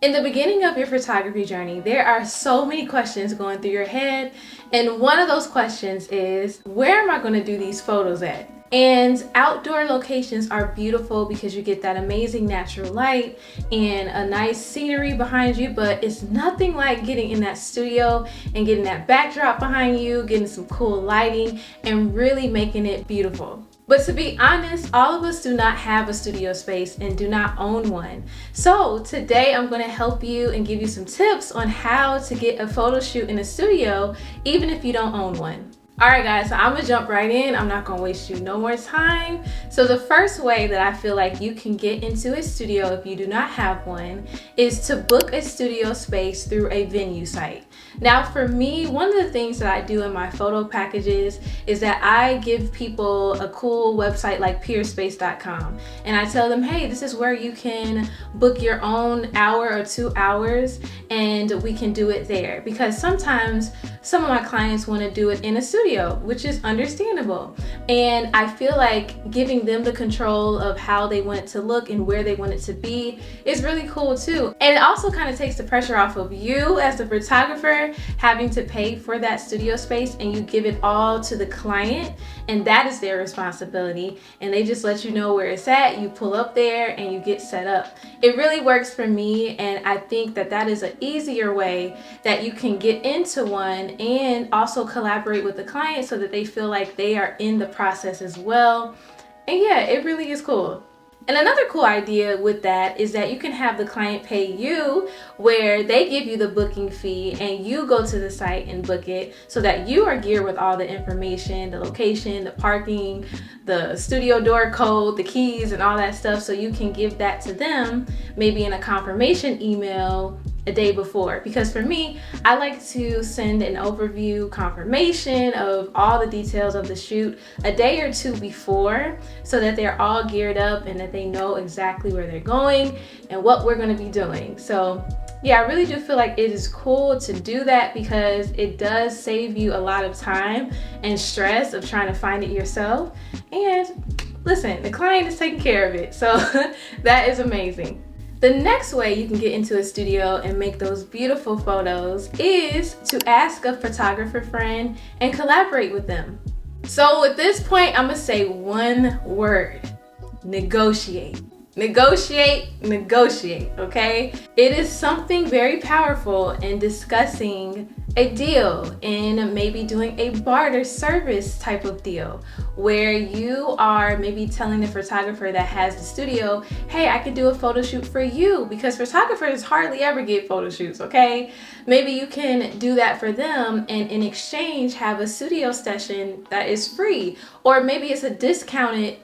In the beginning of your photography journey, there are so many questions going through your head, and one of those questions is, where am I going to do these photos at? And outdoor locations are beautiful because you get that amazing natural light and a nice scenery behind you, but it's nothing like getting in that studio and getting that backdrop behind you, getting some cool lighting, and really making it beautiful. But to be honest, all of us do not have a studio space and do not own one. So today I'm going to help you and give you some tips on how to get a photo shoot in a studio, even if you don't own one. Alright guys, so I'm gonna jump right in. I'm not gonna waste you no more time. So the first way that I feel like you can get into a studio if you do not have one is to book a studio space through a venue site. Now for me, one of the things that I do in my photo packages is that I give people a cool website like peerspace.com, and I tell them, hey, this is where you can book your own hour or 2 hours and we can do it there, because sometimes some of my clients want to do it in a studio, which is understandable. And I feel like giving them the control of how they want it to look and where they want it to be is really cool too. And it also kind of takes the pressure off of you as the photographer having to pay for that studio space, and you give it all to the client, and that is their responsibility. And they just let you know where it's at, you pull up there and you get set up. It really works for me, and I think that that is an easier way that you can get into one and also collaborate with the client so that they feel like they are in the process as well. And yeah, it really is cool. And another cool idea with that is that you can have the client pay you, where they give you the booking fee and you go to the site and book it, so that you are geared with all the information, the location, the parking, the studio door code, the keys, and all that stuff, so you can give that to them maybe in a confirmation email a day before. Because for me, I like to send an overview confirmation of all the details of the shoot a day or two before, so that they're all geared up and that they know exactly where they're going and what we're going to be doing. So yeah, I really do feel like it is cool to do that, because it does save you a lot of time and stress of trying to find it yourself. And listen, the client is taking care of it, so that is amazing. The next way you can get into a studio and make those beautiful photos is to ask a photographer friend and collaborate with them. So at this point, I'm gonna say one word: negotiate. Negotiate, negotiate, okay? It is something very powerful in discussing a deal and maybe doing a barter service type of deal, where you are maybe telling the photographer that has the studio, hey, I could do a photo shoot for you, because photographers hardly ever get photo shoots, okay? Maybe you can do that for them and in exchange have a studio session that is free, or maybe it's a discounted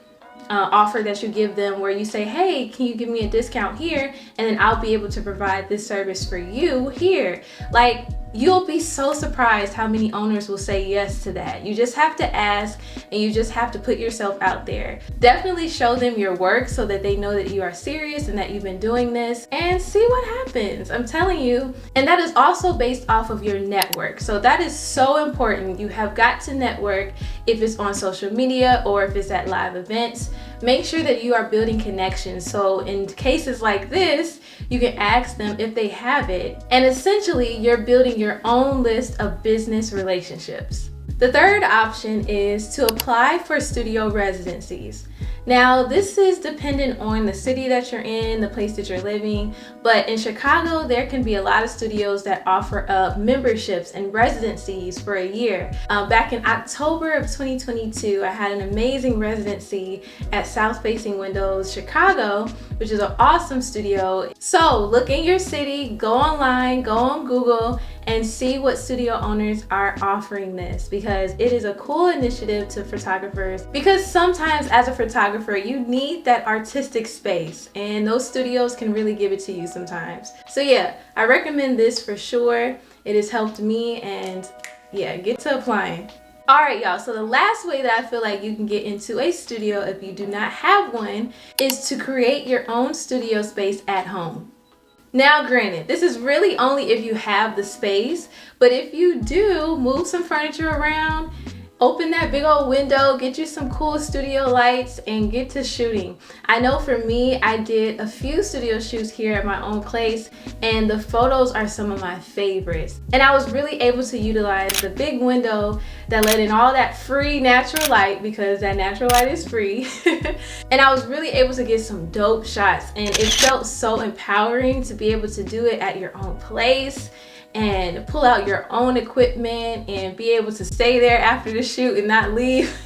offer that you give them, where you say, hey, can you give me a discount here, and then I'll be able to provide this service for you here. Like, you'll be so surprised how many owners will say yes to that. You just have to ask, and you just have to put yourself out there. Definitely show them your work so that they know that you are serious and that you've been doing this, and see what happens. I'm telling you. And that is also based off of your network. So that is so important. You have got to network, if it's on social media or if it's at live events. Make sure that you are building connections. So in cases like this, you can ask them if they have it. And essentially, you're building your own list of business relationships. The third option is to apply for studio residencies. Now, this is dependent on the city that you're in, the place that you're living, but in Chicago, there can be a lot of studios that offer up memberships and residencies for a year. Back in October of 2022, I had an amazing residency at South Facing Windows, Chicago, which is an awesome studio. So look in your city, go online, go on Google, and see what studio owners are offering this, because it is a cool initiative to photographers. Because sometimes as a photographer, you need that artistic space, and those studios can really give it to you sometimes. So yeah, I recommend this for sure. It has helped me, and yeah, get to applying. Alright y'all, so the last way that I feel like you can get into a studio if you do not have one is to create your own studio space at home. Now granted, this is really only if you have the space, but if you do move some furniture around, Open that big old window, get you some cool studio lights, and get to shooting. I know for me, I did a few studio shoots here at my own place, and the photos are some of my favorites. And I was really able to utilize the big window that let in all that free natural light, because that natural light is free. And I was really able to get some dope shots, and it felt so empowering to be able to do it at your own place and pull out your own equipment and be able to stay there after the shoot and not leave.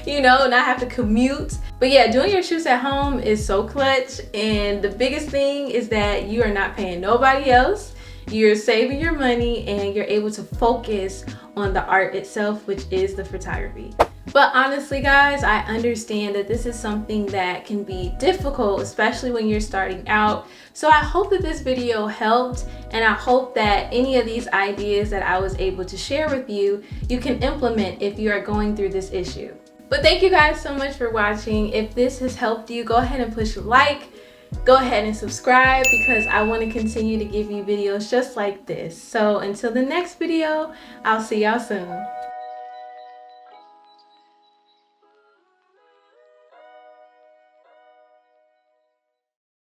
You know, not have to commute. But yeah, doing your shoots at home is so clutch, and the biggest thing is that you are not paying nobody else. You're saving your money, and you're able to focus on the art itself, which is the photography. But honestly, guys, I understand that this is something that can be difficult, especially when you're starting out. So I hope that this video helped, and I hope that any of these ideas that I was able to share with you, you can implement if you are going through this issue. But thank you guys so much for watching. If this has helped you, go ahead and push like. Go ahead and subscribe, because I want to continue to give you videos just like this. So until the next video, I'll see y'all soon.